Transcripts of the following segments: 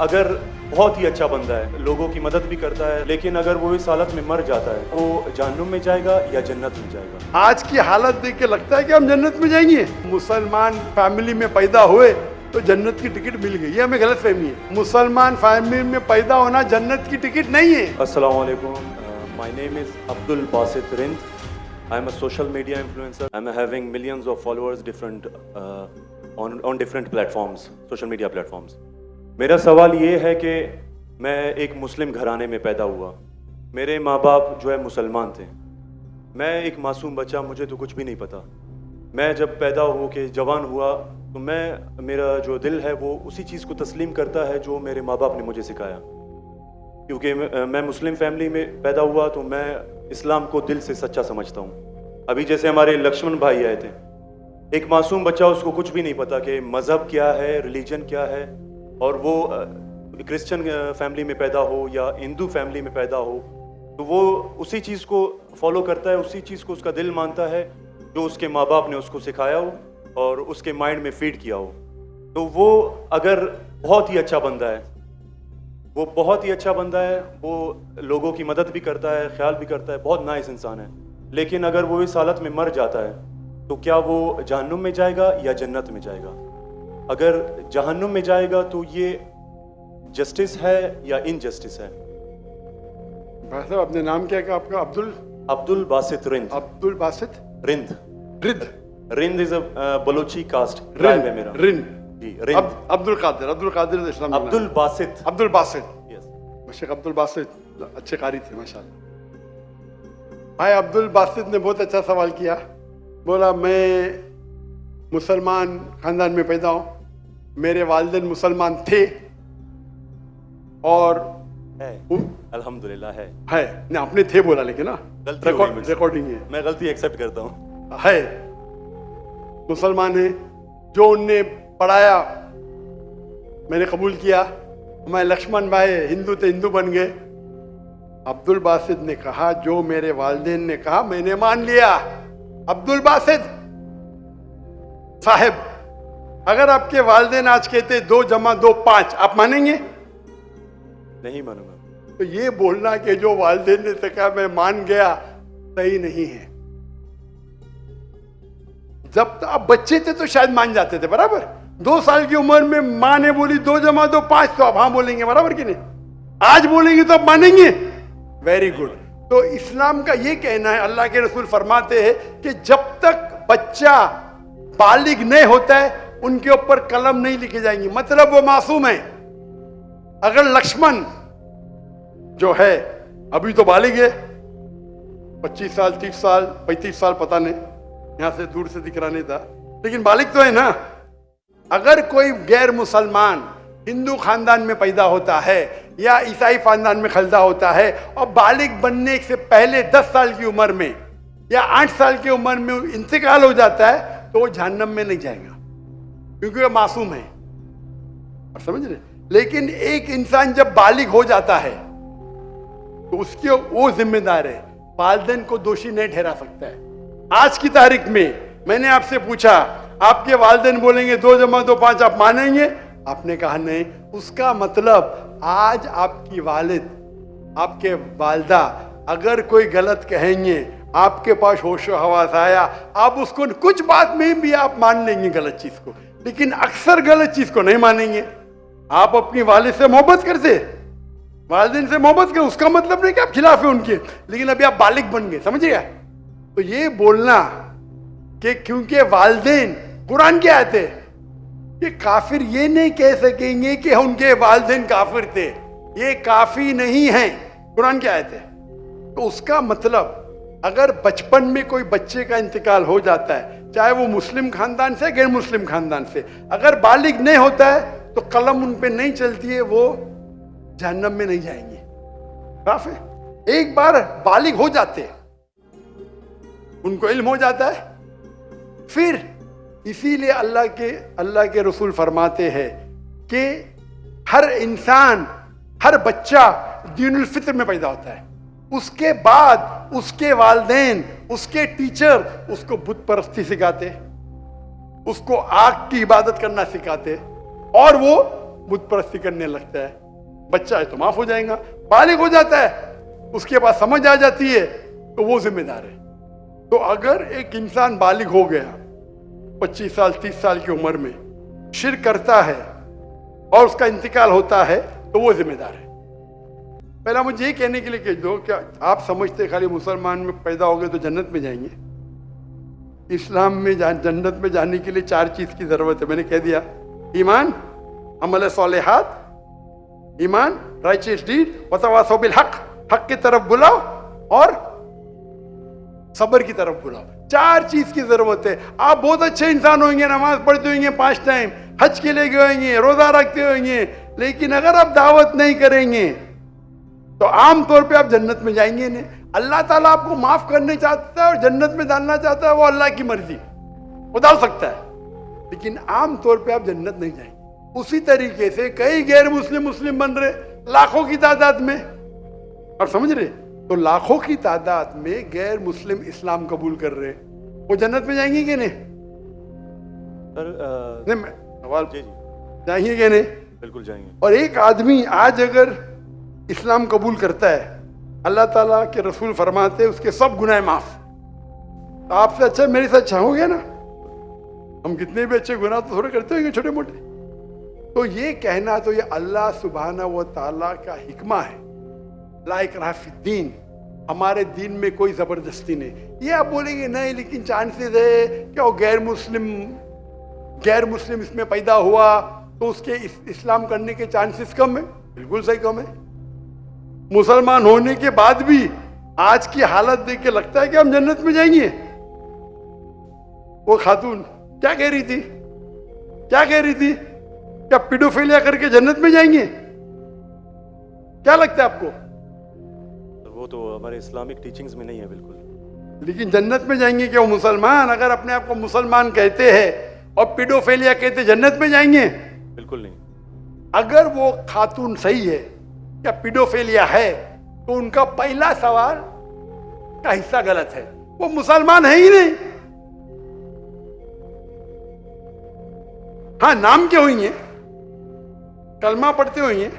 अगर बहुत ही अच्छा बंदा है, लोगों की मदद भी करता है, लेकिन अगर वो इस हालत में मर जाता है, वो जहन्नुम में जाएगा या जन्नत में जाएगा? आज की हालत देख के लगता है कि हम जन्नत में जाएंगे। मुसलमान फैमिली में पैदा हुए तो जन्नत की टिकट मिल गई, ये हमें गलत फहमी है। मुसलमान फैमिली में पैदा होना जन्नत की टिकट नहीं है। अस्सलाम वालेकुम, my name is Abdul Basit Rind. I am a social media influencer. I am having millions of followers on different platforms, social media platforms. मेरा सवाल ये है कि मैं एक मुस्लिम घराने में पैदा हुआ. मेरे माँ बाप जो है मुसलमान थे. मैं एक मासूम बच्चा, मुझे तो कुछ भी नहीं पता. मैं जब पैदा हो के जवान हुआ तो मेरा जो दिल है वो उसी चीज़ को तस्लीम करता है जो मेरे माँ बाप ने मुझे सिखाया. क्योंकि मैं मुस्लिम फैमिली में पैदा हुआ तो मैं इस्लाम को दिल से सच्चा समझता हूँ. अभी जैसे हमारे लक्ष्मण भाई आए थे, एक मासूम बच्चा, उसको कुछ भी नहीं पता कि मज़हब क्या है, रिलीजन क्या है, और वो क्रिश्चियन फैमिली में पैदा हो या हिंदू फैमिली में पैदा हो तो वो उसी चीज़ को फॉलो करता है, उसी चीज़ को उसका दिल मानता है जो उसके माँ बाप ने उसको सिखाया हो और उसके माइंड में फीड किया हो. तो वो अगर बहुत ही अच्छा बंदा है, वो बहुत ही अच्छा बंदा है, वो लोगों की मदद भी करता है, ख्याल भी करता है, बहुत नाइस इंसान है, लेकिन अगर वो इस हालत में मर जाता है तो क्या वो जहन्नुम में जाएगा या जन्नत में जाएगा? अगर जहन्नुम में जाएगा तो ये जस्टिस है या इनजस्टिस है? भाई साहब, अपने नाम क्या है आपका? Abdul Basit Rind. Abdul Basit Rind. Rind. Rind is a Balochi caste tribe है मेरा. रिंद जी, रिंद. अब्दुल कादिर इस्लाम. अब्दुल बासित. अब्दुल बासित. यस. शेख अब्दुल बासित अच्छे कारी थे माशाल्लाह. भाई अब्दुल बासित ने बहुत अच्छा सवाल किया. बोला मैं मुसलमान खानदान में पैदा हूँ, मेरे वालिदैन मुसलमान थे और है, अल्हम्दुलिल्लाह है. नहीं, आपने थे बोला लेकिन ना गलती हो गई, रिकॉर्डिंग है. मैं गलती एक्सेप्ट करता हूँ. है, मुसलमान है. जो उनने पढ़ाया मैंने कबूल किया. हमारे लक्ष्मण भाई हिंदू थे, हिंदू बन गए. अब्दुल बासित ने कहा जो मेरे वालिदैन ने कहा मैंने मान लिया. अब्दुल बासित साहब, अगर आपके वालिदैन आज कहते 2 + 2 = 5, आप मानेंगे? नहीं मानूंगा. तो ये बोलना कि जो वालिदैन ने कहा मैं मान गया, सही नहीं है. जब तो आप बच्चे थे तो शायद मान जाते थे, बराबर. 2 साल की उम्र में माँ ने बोली 2 + 2 = 5, तो आप हाँ बोलेंगे, बराबर कि नहीं? आज बोलेंगे तो आप मानेंगे. Very good. तो इस्लाम का ये कहना है, अल्लाह के रसूल फरमाते हैं कि जब तक बच्चा बालिग नहीं होता है उनके ऊपर कलम नहीं लिखे जाएंगे. मतलब वो मासूम है. अगर लक्ष्मण जो है अभी तो बालिग है, 25 साल 30 साल 35 साल पता नहीं, यहां से दूर से दिख रहा नहीं था, लेकिन बालिग तो है ना. अगर कोई गैर मुसलमान हिंदू खानदान में पैदा होता है या ईसाई खानदान में पैदा होता है और बालिग बनने से पहले 10 साल की उम्र में या 8 साल की उम्र में इंतकाल हो जाता है तो वो जहन्नम में नहीं जाएगा, क्योंकि वो मासूम है. और समझ रहे? लेकिन एक इंसान जब बालिग हो जाता है तो उसके वो जिम्मेदार है, वालिदैन को दोषी नहीं ठहरा सकता है. आज की तारीख में मैंने आपसे पूछा, आपके वालिदैन बोलेंगे 2 + 2 = 5, आप मानेंगे? आपने कहा नहीं. उसका मतलब आज आपकी वालिद, आपके वालिदा अगर कोई गलत कहेंगे, आपके पास होशो हवास आया, आप उसको कुछ बात में भी आप मान लेंगे गलत चीज को, लेकिन अक्सर गलत चीज को नहीं मानेंगे. आप अपनी वालिद से मोहब्बत करते, वालिदैन से मोहब्बत कर, उसका मतलब नहीं कि आप खिलाफ है उनके, लेकिन अभी आप बालिग बन गए, समझिए. तो ये बोलना कि क्योंकि वालिदैन, कुरान क्या आयत है, ये काफिर ये नहीं कह सकेंगे कि उनके वालिदैन काफिर थे, ये काफी नहीं है. कुरान क्या आयत है. तो उसका मतलब अगर बचपन में कोई बच्चे का इंतकाल हो जाता है, चाहे वो मुस्लिम खानदान से गैर मुस्लिम खानदान से, अगर बालिग नहीं होता है तो कलम उन पे नहीं चलती है, वो जहन्नम में नहीं जाएंगे. काफी एक बार बालिग हो जाते हैं, उनको इल्म हो जाता है, फिर इसीलिए अल्लाह के रसूल फरमाते हैं कि हर इंसान, हर बच्चा दीनुल फित्र में पैदा होता है. उसके बाद उसके वालिदैन, उसके टीचर उसको बुत परस्ती सिखाते, उसको आग की इबादत करना सिखाते, और वो बुत परस्ती करने लगता है, बच्चा है तो माफ हो जाएगा, बालिग हो जाता है उसके बाद समझ आ जाती है तो वो जिम्मेदार है। तो अगर एक इंसान बालिग हो गया 25 साल 30 साल की उम्र में, शिर्क करता है और उसका इंतकाल होता है तो वो जिम्मेदार है। पहला मुझे ये कहने के लिए कह दो, क्या आप समझते खाली मुसलमान में पैदा हो गए तो जन्नत में जाएंगे? इस्लाम में जन्नत में जाने के लिए 4 चीज की जरूरत है, मैंने कह दिया। ईमान, अमल सालेहात, ईमान, राइचियस डीड, वतवासौ बिल हक, हक की तरफ बुलाओ और सब्र की तरफ बुलाओ। 4 चीज की जरूरत है। आप बहुत अच्छे इंसान होंगे, नमाज पढ़ते होंगे 5 टाइम, हज के लिए गए होंगे, रोजा रखते होंगे, लेकिन अगर आप दावत नहीं करेंगे तो आमतौर पे आप जन्नत में जाएंगे नहीं। अल्लाह ताला आपको माफ करने चाहता है और जन्नत में डालना चाहता है, वो अल्लाह की मर्जी, वो डाल सकता है, लेकिन आमतौर पे आप जन्नत नहीं जाएंगे। उसी तरीके से कई गैर मुस्लिम मुस्लिम बन रहे लाखों की तादाद में, और समझ रहे, तो लाखों की तादाद में गैर मुस्लिम इस्लाम कबूल कर रहे, वो जन्नत में जाएंगे कि नहीं? नहीं, सवाल जी जाएंगे कि नहीं? बिल्कुल जाएंगे। और एक आदमी आज अगर इस्लाम कबूल करता है, अल्लाह ताला के रसूल फरमाते उसके सब गुनाह माफ। तो आपसे अच्छा मेरे से अच्छा हो गया ना? हम कितने भी अच्छे गुनाह तो थोड़े करते होंगे छोटे मोटे। तो ये कहना तो ये अल्लाह सुब्हाना व ताला का हिकमा है, ला इकराह फिद्दीन, हमारे दीन में कोई जबरदस्ती नहीं। ये आप बोलेंगे नहीं लेकिन चांसेस है कि वो गैर मुस्लिम इसमें पैदा हुआ तो उसके इस्लाम करने के चांसेस कम है। बिल्कुल सही कम है। मुसलमान होने के बाद भी आज की हालत देख के लगता है कि हम जन्नत में जाएंगे। वो खातून क्या कह रही थी? क्या पीडोफिलिया करके जन्नत में जाएंगे? क्या लगता है आपको? वो तो हमारे इस्लामिक टीचिंग्स में नहीं है बिल्कुल। लेकिन जन्नत में जाएंगे क्या वो मुसलमान? अगर अपने आप को मुसलमान कहते हैं और पीडोफिलिया कहते जन्नत में जाएंगे? बिल्कुल नहीं। अगर वो खातून सही है क्या पीडोफिलिया है तो उनका पहला सवाल का हिस्सा गलत है, वो मुसलमान है ही नहीं। हाँ, नाम के होंगे, कलमा पढ़ते होंगे,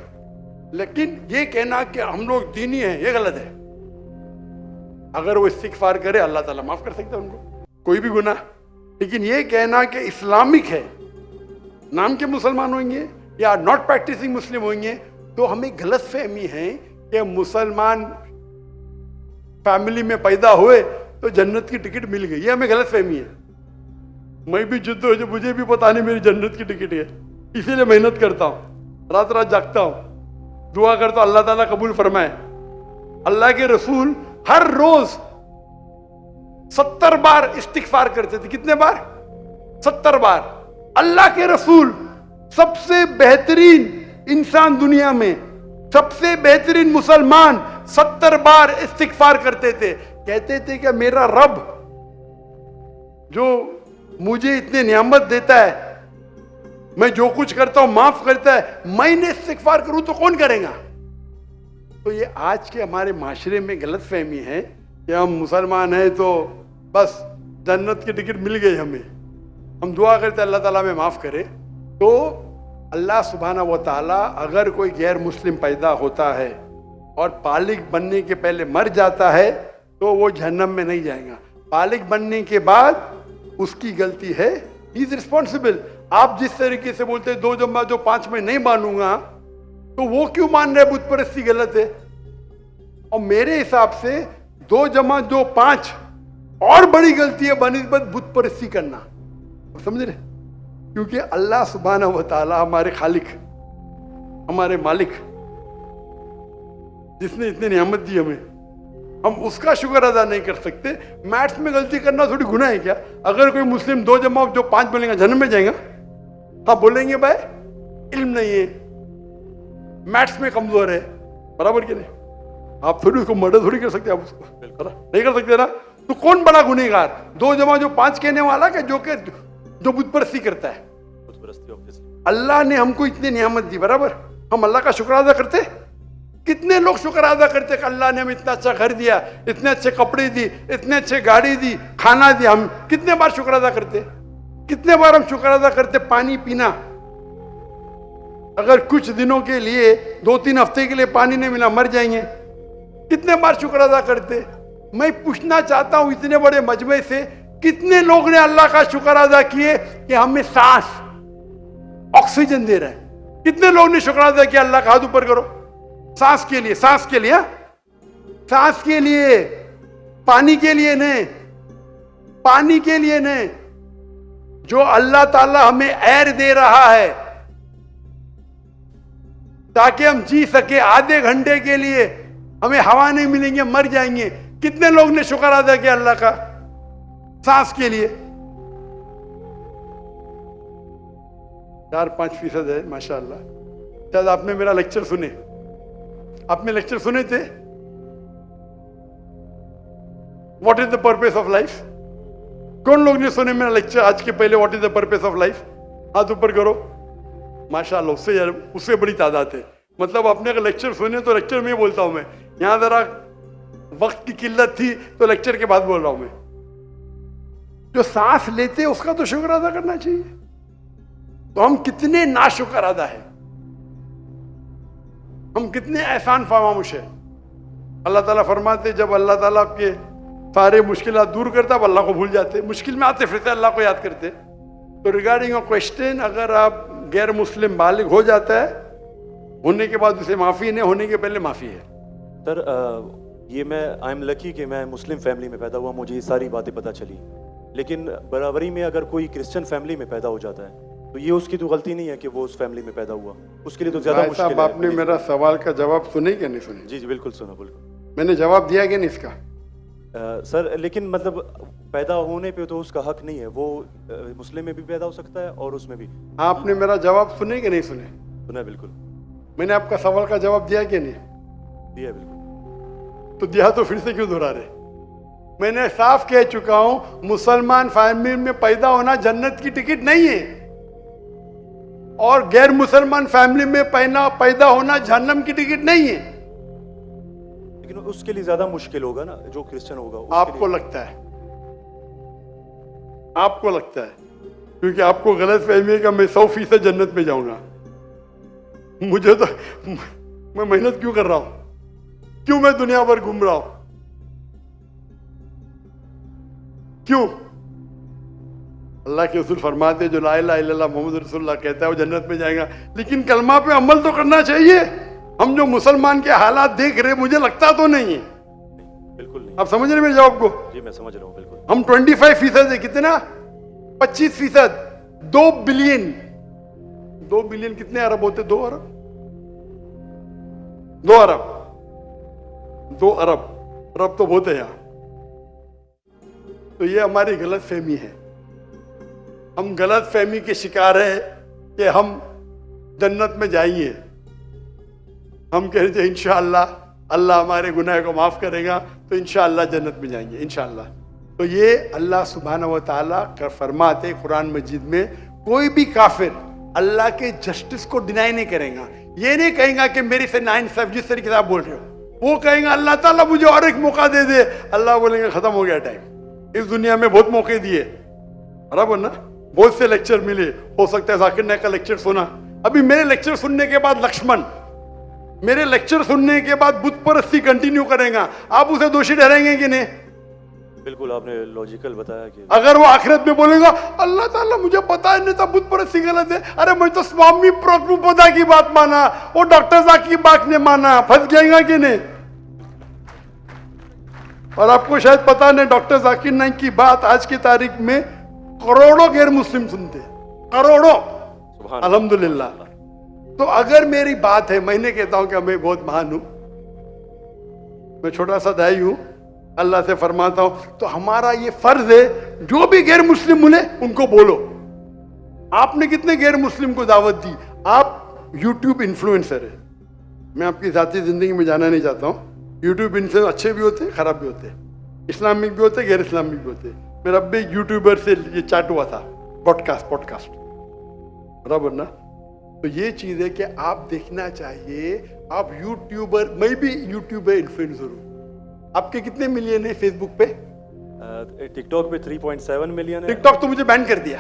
लेकिन ये कहना कि हम लोग दीनी हैं ये गलत है। अगर वो इस्तिगफार करे अल्लाह ताला माफ कर सकता है उनको, कोई भी गुनाह। लेकिन ये कहना कि इस्लामिक है, नाम के मुसलमान होंगे या नॉट प्रैक्टिसिंग मुस्लिम होंगे, तो हमें गलत फहमी है कि मुसलमान फैमिली में पैदा हुए तो जन्नत की टिकट मिल गई। ये हमें गलत फहमी है। मैं भी जिद्द हो, मुझे भी पता नहीं मेरी जन्नत की टिकट है, इसीलिए मेहनत करता हूँ, रात रात जागता हूँ, दुआ करता हूँ अल्लाह ताला कबूल फरमाए। अल्लाह के रसूल हर रोज 70 बार इस्तिगफार करते थे। कितने बार? 70 बार। अल्लाह के रसूल सबसे बेहतरीन इंसान दुनिया में, सबसे बेहतरीन मुसलमान 70 बार इस्तिगफार करते थे। कहते थे कि मेरा रब जो मुझे इतने नियामत देता है, मैं जो कुछ करता हूं माफ करता है, मैंने इस्तिगफार करूं तो कौन करेगा? तो ये आज के हमारे माशरे में गलत फहमी है कि हम मुसलमान हैं तो बस जन्नत की टिकट मिल गई हमें, हम दुआ करते अल्लाह ताला में माफ करे। तो अल्लाह सुब्हाना व ताला अगर कोई गैर मुस्लिम पैदा होता है और बालिग बनने के पहले मर जाता है तो वो जहन्नम में नहीं जाएगा। बालिग बनने के बाद उसकी गलती है, ही इज रिस्पॉन्सिबल। आप जिस तरीके से बोलते हैं 2 जमा 2 5 में नहीं मानूंगा, तो वो क्यों मान रहे बुत परस्ती गलत है? और मेरे हिसाब से 2 जमा 2 5 और बड़ी गलती है बनिस्बत बुत परस्ती करना। समझ रहे? क्योंकि अल्लाह सुब्हाना व ताला हमारे खालिक, हमारे मालिक, जिसने इतनी नियामत दी हमें, हम उसका शुक्र अदा नहीं कर सकते। मैथ्स में गलती करना थोड़ी गुनाह है क्या? अगर कोई मुस्लिम 2 जमा 2 5 बोलेगा जन्म में जाएगा? हाँ बोलेंगे भाई इल्म नहीं है, मैथ्स में कमजोर है, बराबर कि नहीं? आप थोड़ी उसको मर्डर थोड़ी कर सकते, आप उसको नहीं कर सकते ना। तो कौन बड़ा गुनहगार? 2 जमा 2 5 कहने वाला कि जो बुत परस्ती करता है? अल्लाह ने हमको इतनी नियामत दी, बराबर, हम अल्लाह का शुक्र अदा करते? कितने लोग शुक्र अदा करते कि अल्लाह ने हमें इतना अच्छा घर दिया, इतने अच्छे कपड़े दी, इतने अच्छे गाड़ी दी, खाना दिया। हम कितने बार शुक्र अदा करते? कितने बार हम शुक्र अदा करते? पानी पीना, अगर कुछ दिनों के लिए 2-3 हफ्ते के लिए पानी नहीं मिला मर जाएंगे। कितने बार शुक्र अदा करते। मैं पूछना चाहता हूं इतने बड़े मजमे से कितने लोग ने अल्लाह का शुक्र अदा किए कि हमें सांस ऑक्सीजन दे रहा है। कितने लोग ने शुक्र अदा किया अल्लाह का हाथ ऊपर करो सांस के लिए, सांस के लिए, सांस के लिए, पानी के लिए नहीं, पानी के लिए नहीं। जो अल्लाह ताला हमें एयर दे रहा है ताकि हम जी सके, आधे घंटे के लिए हमें हवा नहीं मिलेंगे मर जाएंगे। कितने लोग ने शुक्र अदा किया अल्लाह का सांस के लिए? 4-5% है माशाअल्लाह। शायद आपने मेरा लेक्चर सुने, आपने लेक्चर सुने थे what is the purpose of life? कौन लोग ने सुने मेरा लेक्चर आज के पहले? What is the purpose of life? हाथ ऊपर करो। माशाअल्लाह, उससे बड़ी तादाद है। मतलब अपने अगर लेक्चर सुने तो लेक्चर में बोलता हूं मैं, यहां जरा वक्त की किल्लत थी तो लेक्चर के बाद बोल रहा हूं मैं। जो सांस लेते उसका तो शुक्र अदा करना चाहिए। तो हम कितने नाशुक्र अदा है, हम कितने एहसान फरामोश है। अल्लाह ताला फरमाते जब अल्लाह ताला आपके सारे मुश्किलात दूर करता अब अल्लाह को भूल जाते, मुश्किल में आते फिर से अल्लाह को याद करते। तो रिगार्डिंग अ क्वेश्चन, अगर आप गैर मुस्लिम बालिग हो जाता है, होने के बाद उसे माफी नहीं, होने के पहले माफी है। सर ये मैं आई एम लकी कि मैं मुस्लिम फैमिली में पैदा हुआ, मुझे ये सारी बातें पता चली। लेकिन बराबरी में अगर कोई क्रिश्चियन फैमिली में पैदा हो जाता है तो ये उसकी तो गलती नहीं है कि वो उस फैमिली में पैदा हुआ, उसके लिए तो ज्यादा मुश्किल है। आपने मेरा सवाल का जवाब सुने क्या नहीं सुने? जी जी बिल्कुल सुना, बिल्कुल मैंने जवाब दिया कि नहीं इसका? सर लेकिन मतलब पैदा होने पे तो उसका हक नहीं है, वो मुस्लिम में भी पैदा हो सकता है और उसमें भी। आपने मेरा जवाब सुने कि नहीं सुने? सुना बिल्कुल। मैंने आपका सवाल का जवाब दिया कि नहीं दिया? बिल्कुल। तो दिया तो फिर से क्यों दोहरा रहे? मैंने साफ कह चुका हूं मुसलमान फैमिली में पैदा होना जन्नत की टिकट नहीं है, और गैर मुसलमान फैमिली में पैदा होना जहन्नम की टिकट नहीं है। लेकिन उसके लिए ज्यादा मुश्किल होगा ना जो क्रिश्चियन होगा। आपको लगता है, आपको लगता है, क्योंकि आपको गलत फहमी है कि मैं 100% जन्नत में जाऊंगा। मुझे तो मैं मेहनत क्यों कर रहा हूं, क्यों मैं दुनिया भर घूम रहा हूं, क्यों? अल्लाह के रसूल फरमाते जो ला इलाहा इल्लल्लाह मोहम्मद रसूलुल्लाह कहता है वो जन्नत में जाएगा। लेकिन कलमा पे अमल तो करना चाहिए। हम जो मुसलमान के हालात देख रहे मुझे लगता तो नहीं है। बिल्कुल नहीं। आप समझ रहे मेरे जवाब को? जी मैं समझ रहा हूँ बिल्कुल। हम 25% है, कितना? 25%। 2 बिलियन, 2 बिलियन कितने अरब होते? 2 अरब, 2 अरब, 2 अरब, अरब तो बहुत है यहाँ। तो ये हमारी गलत फहमी है। हम गलत फहमी के शिकार है कि हम जन्नत में जाएंगे। हम कह रहे थे इंशाअल्लाह अल्लाह हमारे गुनाह को माफ करेगा तो इंशाअल्लाह जन्नत में जाएंगे इंशाअल्लाह। तो ये अल्लाह सुब्हानहू व तआला फरमाते कुरान मजीद में, कोई भी काफिर अल्लाह के जस्टिस को डिनाई नहीं करेगा। ये नहीं कहेगा कि मेरे से नाइंसाफ, जिस तरीके से आप बोल रहे हो, वो कहेगा अल्लाह ताला मुझे और एक मौका दे दे। अल्लाह बोलेंगे खत्म हो गया टाइम, इस दुनिया में बहुत मौके दिए, बराबर ना? बहुत से लेक्चर मिले, हो सकता है जाकिर नायक का लेक्चर सुना। अभी मेरे लेक्चर सुनने के बाद लक्ष्मण मेरे लेक्चर सुनने के बाद बुत परस्ती कंटिन्यू करेगा, आप उसे दोषी ठहराएंगे कि नहीं? बिल्कुल, आपने लॉजिकल बताया कि अगर वो आखिरत में बोलेगा अल्लाह ताला मुझे पता नहीं था बुत परस्ती गलत है, अरे मैं तो स्वामी प्रभुपदा की बात माना, वो डॉक्टर साहब की बात ने माना, फंस जाएगा कि नहीं? और आपको शायद पता नहीं, डॉक्टर जाकिर नाइक की बात आज की तारीख में करोड़ों गैर मुस्लिम सुनते, करोड़ों, अल्हम्दुलिल्लाह। तो अगर मेरी बात है, मैंने कहता हूं कि मैं बहुत महान हूं, मैं छोटा सा दाई हूं, अल्लाह से फरमाता हूं, तो हमारा ये फर्ज है जो भी गैर मुस्लिम मिले उनको बोलो। आपने कितने गैर मुस्लिम को दावत दी? आप यूट्यूब इन्फ्लुएंसर है, मैं आपकी जाती जिंदगी में जाना नहीं चाहता हूं। यूट्यूब इन्फ्लुएंसर अच्छे भी होते, खराब भी होते, इस्लामिक भी होते, गैर इस्लामिक भी होते। मेरा अब एक यूट्यूबर से ये चैट हुआ था, पॉडकास्ट, बराबर ना? तो ये चीज है कि आप देखना चाहिए, आप यूट्यूबर, मैं भी यूट्यूबर इन्फ्लुएंसर हूं। आपके कितने मिलियन है फेसबुक पे? टिकटॉक पे 3.7 मिलियन है। टिकटॉक तो मुझे बैन कर दिया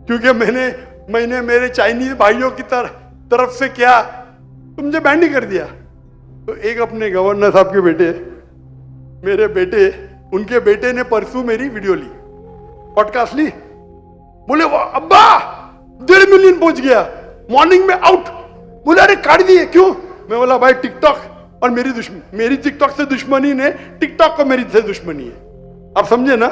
क्योंकि मैंने मेरे चाइनीज भाइयों की तरह तरफ से क्या, तो मुझे बैन ही कर दिया। तो एक अपने गवर्नर साहब के बेटे, मेरे बेटे, उनके बेटे ने परसों मेरी वीडियो ली, पॉडकास्ट ली, बोले वाह अब्बा 1.5 मिलियन पहुंच गया, मॉर्निंग में आउट। बोले अरे काट दिए, क्यों? मैं बोला भाई टिकटॉक और मेरी टिकटॉक से दुश्मनी ने, टिकटॉक को मेरी से दुश्मनी है। आप समझे ना?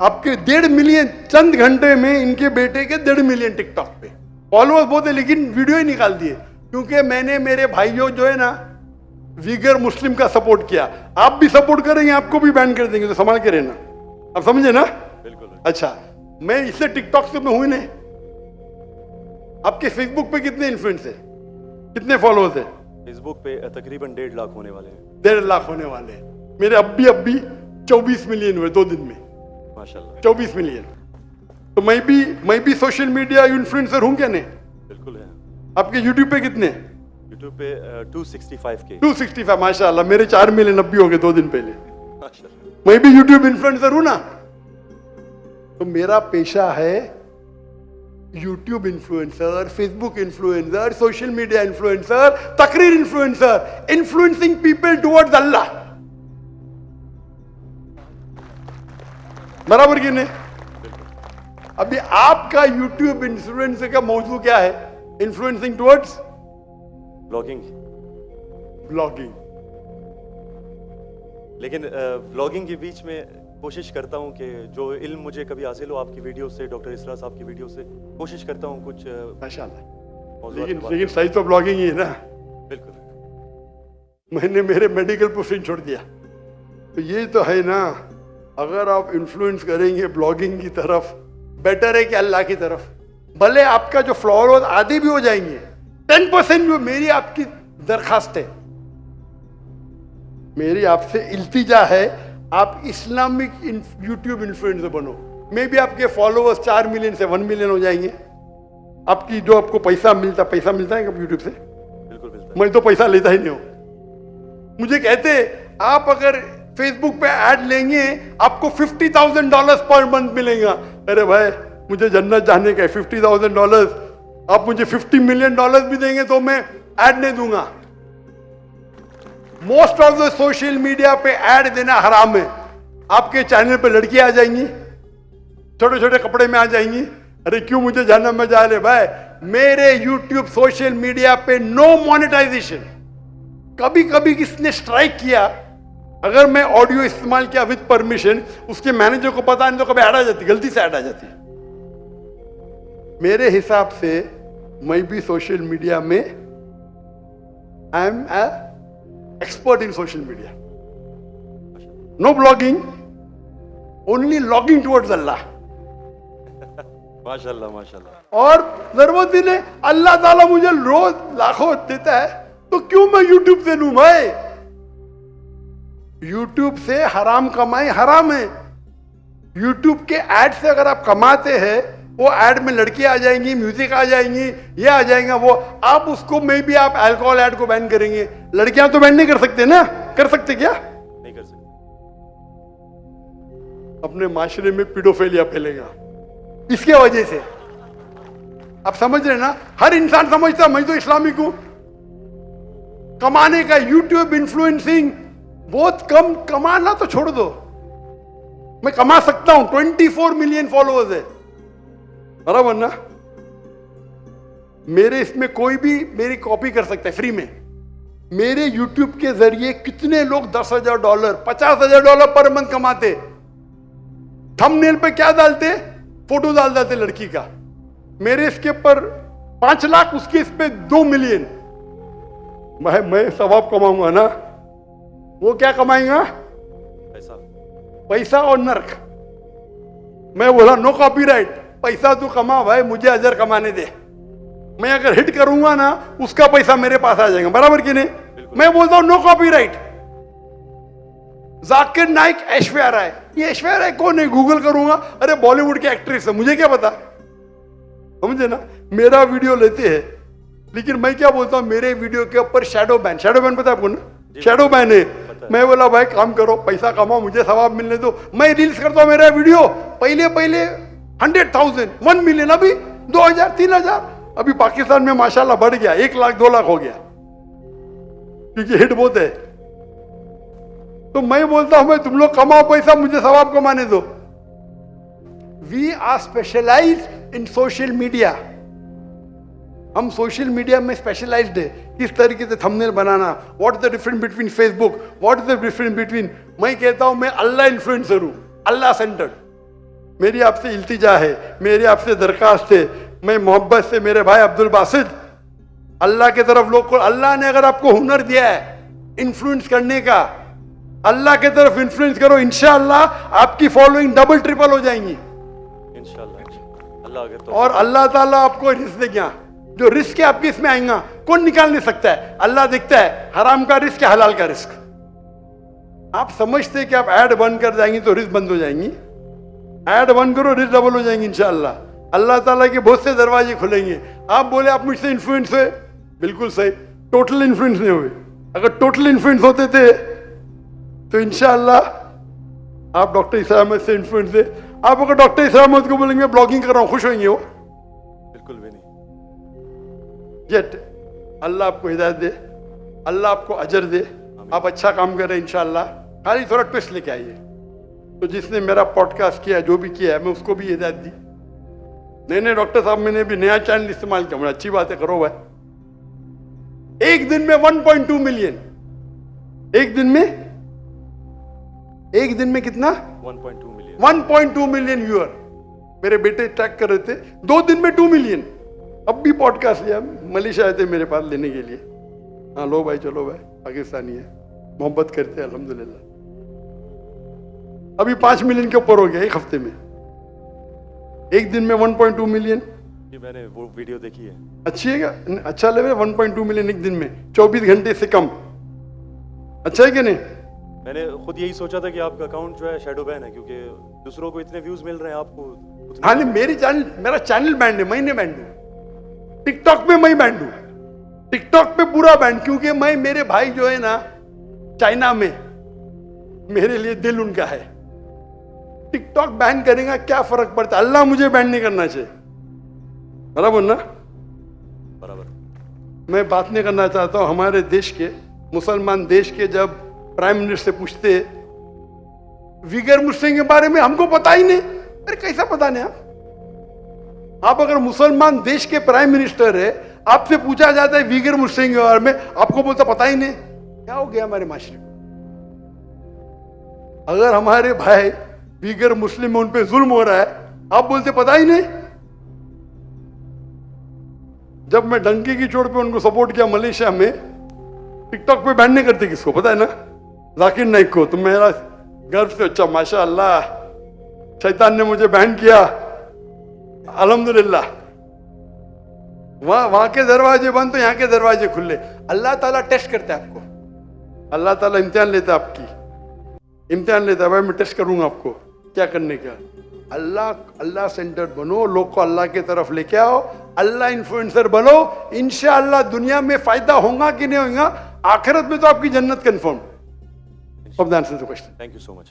आपके 1.5 मिलियन चंद घंटे में, इनके बेटे के 1.5 मिलियन टिकटॉक पे फॉलोअर्स बहुत है, लेकिन वीडियो ही निकाल दिए, क्योंकि मैंने मेरे भाइयों जो है ना वीगर मुस्लिम का सपोर्ट किया। आप भी सपोर्ट करेंगे, आपको भी बैन कर देंगे, तो संभाल के रहना। आप समझे ना? बिल्कुल। अच्छा, मैं इससे टिकटॉक से मैं हुई नहीं। आपके फेसबुक पे कितने इन्फ्लुएंस है, कितने फॉलोअर्स है? फेसबुक पे तकरीबन 1.5 लाख होने वाले हैं। 1.5 लाख होने वाले हैं। मेरे अब भी 24 मिलियन हुए 2 दिन में, माशाल्लाह। 24 मिलियन। तो मैं भी सोशल मीडिया इन्फ्लुएंसर हूं क्या? नहीं, बिल्कुल है। आपके यूट्यूब पे कितने? यूट्यूब पे 265K। 265, माशाल्लाह। मेरे 4 मिलियन अब भी हो गए 2 दिन पहले। माशाल्लाह। मैं भी यूट्यूब इन्फ्लुएंसर हूं ना। तो मेरा पेशा है YouTube influencer, Facebook influencer, social media influencer, तकरीर इन्फ्लुएंसर, इन्फ्लुएंसिंग पीपल टुवर्ड्स अल्लाह। बराबर कि नहीं? अभी आपका यूट्यूब इन्फ्लुएंसर का मौजू क्या है? Influencing towards blogging. लेकिन व्लॉगिंग के बीच में कोशिश करता हूं कि जो इल्म मुझे कभी हासिल हो आपकी वीडियो से, डॉक्टर इसरा साहब की वीडियो से, कोशिश करता हूं कुछ माशाल्लाह। लेकिन सही तो ब्लॉगिंग ही है ना। बिल्कुल। मैंने मेरे मेडिकल प्रोफेशन छोड़ दिया, तो ये तो है ना। अगर आप इन्फ्लुएंस करेंगे ब्लॉगिंग की तरफ, बेटर है कि अल्लाह की तरफ। भले आपका जो फॉलोअर्स आधे भी हो जाएंगे, 10% जो, मेरी आपकी दरखास्त है, मेरी आपसे इल्तिजा है, आप इस्लामिक यूट्यूब इन्फ्लुएंसर बनो। मे भी आपके फॉलोअर्स 4 मिलियन से 1 मिलियन हो जाएंगे। आपकी जो आपको पैसा मिलता है कब यूट्यूब से? बिल्कुल मिलता है। मैं तो पैसा लेता ही नहीं हूं। मुझे कहते आप अगर फेसबुक पे ऐड लेंगे आपको $50,000 पर मंथ मिलेगा। अरे भाई, मुझे जन्नत जाने का है, $50,000 आप मुझे $50 मिलियन भी देंगे तो मैं ऐड नहीं दूंगा। Most of the social media पे ऐड देना हराम है। आपके चैनल पे लड़कियां आ जाएंगी, छोटे छोटे कपड़े में आ जाएंगी। अरे क्यों मुझे जहन्नम में जा रहे भाई? मेरे यूट्यूब सोशल मीडिया पे नो मोनेटाइजेशन। कभी कभी किसने स्ट्राइक किया, अगर मैं ऑडियो इस्तेमाल किया विद परमिशन, उसके मैनेजर को पता नहीं तो कभी ऐड आ जाती, गलती से ऐड आ जाती। मेरे हिसाब से मैं भी सोशल मीडिया में I am expert in social media. No blogging, only logging towards Allah. माशाल्लाह माशाल्लाह। और जरूरत ही नहीं, अल्लाह ताला मुझे रोज लाखों देता है, तो क्यों मैं यूट्यूब से लूं भाई? यूट्यूब से हराम कमाई हराम है। यूट्यूब के ऐड से अगर आप कमाते हैं, वो ऐड में लड़कियां आ जाएंगी, म्यूजिक आ जाएंगी, ये आ जाएगा वो, आप उसको में भी आप अल्कोहल ऐड को बैन करेंगे। लड़कियां तो बैन नहीं कर सकते ना? कर सकते क्या? नहीं कर सकते। अपने माशरे में पीडोफिलिया फैलेगा इसके वजह से। आप समझ रहे ना? हर इंसान समझता मैं तो इस्लामिक हूं। कमाने का यूट्यूब इन्फ्लुएंसिंग बहुत कम, कमाना तो छोड़ दो, मैं कमा सकता हूं। 24 मिलियन फॉलोअर्स है, बराबर ना? मेरे इसमें कोई भी मेरी कॉपी कर सकता है फ्री में। मेरे YouTube के जरिए कितने लोग $10,000, $50,000 पर मंथ कमाते। थंबनेल पे क्या डालते? फोटो डाल देते लड़की का। मेरे इसके पर 5 लाख, उसके इस पे 2 मिलियन। मैं सवाब कमाऊंगा ना, वो क्या कमाएगा? पैसा और नर्क। मैं बोला नो कॉपीराइट, पैसा तू कमा भाई, मुझे अजर कमाने दे। मैं अगर हिट करूंगा ना, उसका पैसा मेरे पास आ जाएगा, बराबर कि नहीं? मैं बोलता हूं नो कॉपीराइट। जाकिर नाइक, ऐश्वर्या राय। ये ऐश्वर्या राय कौन है? गूगल करूंगा, अरे बॉलीवुड की एक्ट्रेस है, मुझे क्या पता? समझे ना? मेरा वीडियो लेते हैं, लेकिन मैं क्या बोलता हूं, मेरे वीडियो के ऊपर शैडो बैन। शैडो बैन पता है आपको ना? शैडो बैन है। मैं बोला भाई काम करो, पैसा कमाओ, मुझे सवाब मिलने दो। मैं रील्स करता हूं, मेरा वीडियो पहले 100,000, 1 मिलियन, अभी 2,000, 3,000। अभी पाकिस्तान में माशाल्लाह बढ़ गया, 1 लाख 2 लाख हो गया, क्योंकि हिट बहुत है। तो मैं बोलता हूं, मैं तुम लोग कमाओ पैसा, मुझे सवाब कमाने दो। We are specialized in social media. हम सोशल मीडिया में स्पेशलाइज्ड है, किस तरीके से थंबनेल बनाना, what is the difference between Facebook, what is the difference between. मैं कहता हूं मैं अल्लाह इन्फ्लुएंसर हूं, अल्लाह सेंटर्ड। मेरी आपसे इल्तिजा है, मेरी आपसे दरखास्त है, मैं मोहब्बत से मेरे भाई अब्दुल बासित, अल्लाह के तरफ लोग को, अल्लाह ने अगर आपको हुनर दिया है इन्फ्लुएंस करने का, अल्लाह के तरफ इन्फ्लुएंस करो, इंशाअल्लाह आपकी फॉलोइंग डबल ट्रिपल हो जाएंगी इंशाल्लाह अल्लाह अगर तो। और अल्लाह ताला आपको रिस्क देगा, जो रिस्क है आपके इसमें आएगा, कौन निकाल नहीं सकता है। अल्लाह देखता है हराम का रिस्क है, हलाल का रिस्क। आप समझते हैं कि आप ऐड बंद कर जाएंगी तो रिस्क बंद हो जाएंगी, ऐड बंद करो रिस्क डबल हो जाएंगी इंशाअल्लाह। अल्लाह ताला के बहुत से दरवाजे खुलेंगे। आप बोले आप मुझसे इन्फ्लुएंस हुए, बिल्कुल सही, टोटल इन्फ्लुएंस नहीं हुए। अगर टोटल इन्फ्लुएंस होते थे तो इंशाअल्लाह आप डॉक्टर ईसा अहमद से इन्फ्लुएंस थे। आप अगर डॉक्टर ईसा अहमद को बोलेंगे ब्लॉगिंग कर रहा हूं, खुश होंगे वो? बिल्कुल भी नहीं। जेट अल्लाह आपको हिदायत दे, अल्लाह आपको अजर दे, आप अच्छा काम करें इंशाअल्लाह। खाली थोड़ा ट्विस्ट लेके आइए। तो जिसने मेरा पॉडकास्ट किया, जो भी किया है, मैं उसको भी हिदायत दी। नहीं डॉक्टर साहब, मैंने भी नया चैनल इस्तेमाल किया, मुझे अच्छी बात है, करो भाई। एक दिन में 1.2 मिलियन, एक दिन में कितना? 1.2 मिलियन। 1.2 million viewer. मेरे बेटे ट्रैक कर रहे थे, 2 दिन में 2 मिलियन। अब भी पॉडकास्ट लिया, मलेशिया आए थे मेरे पास लेने के लिए। हाँ लो भाई, चलो भाई, पाकिस्तानी है, मोहब्बत करते हैं अल्हम्दुलिल्लाह। अभी 5 मिलियन के ऊपर हो गया एक हफ्ते में, एक दिन में 1.2 मिलियन। ये मैंने वो वीडियो देखी है। अच्छी है क्या? अच्छा लेवल 1.2 मिलियन एक दिन में, 24 घंटे से कम। अच्छा है कि नहीं? मैंने खुद यही सोचा था कि आपका अकाउंट जो है शैडो बैन है, क्योंकि दूसरों को इतने व्यूज मिल रहे हैं, आपको उतने। हाँ नहीं, मेरा चैनल बैंड है, मैं नहीं बैंड हूं। टिकटॉक पे मैं बैंड हूं, टिकटॉक पे पूरा बैंड, क्योंकि मैं, मेरे भाई जो है ना चाइना में, मेरे लिए दिल उनका है। टिकटॉक बैन करेगा क्या फर्क पड़ता है, अल्लाह मुझे बैन नहीं करना चाहिए, बराबर ना? बराबर। मैं बात नहीं करना चाहता हूं हमारे देश के, मुसलमान देश के, जब प्राइम मिनिस्टर से पूछते विगर मुस्लिम के बारे में, हमको पता ही नहीं। अरे कैसा पता नहीं? आप अगर मुसलमान देश के प्राइम मिनिस्टर है, आपसे पूछा जाता है विगर मुस्लिम के बारे में, आपको बोलता पता ही नहीं। क्या हो गया हमारे माशरे को? अगर हमारे भाई विगर मुस्लिम में उन पे जुल्म हो रहा है, आप बोलते पता ही नहीं। जब मैं डंकी की चोट पे उनको सपोर्ट किया मलेशिया में, टिकटॉक पे बैन नहीं करते किसको, पता है ना? जाकिर नाइक को। तो मेरा गर्व से, अच्छा माशाअल्लाह, शैतान ने मुझे बैन किया, अल्हम्दुलिल्लाह। वहां के दरवाजे बंद तो यहाँ के दरवाजे खुले। अल्लाह ताला टेस्ट करता है आपको, अल्लाह ताला इम्तिहान लेता है आपकी, इम्तिहान लेता है, भाई मैं टेस्ट करूंगा आपको क्या करने का। अल्लाह सेंटर्ड बनो, लोग को अल्लाह के तरफ लेके आओ, अल्लाह इन्फ्लुएंसर बनो, इंशाअल्लाह दुनिया में फायदा होगा कि नहीं होगा, आखिरत में तो आपकी जन्नत confirm. Hope that answers the question. Thank you so much.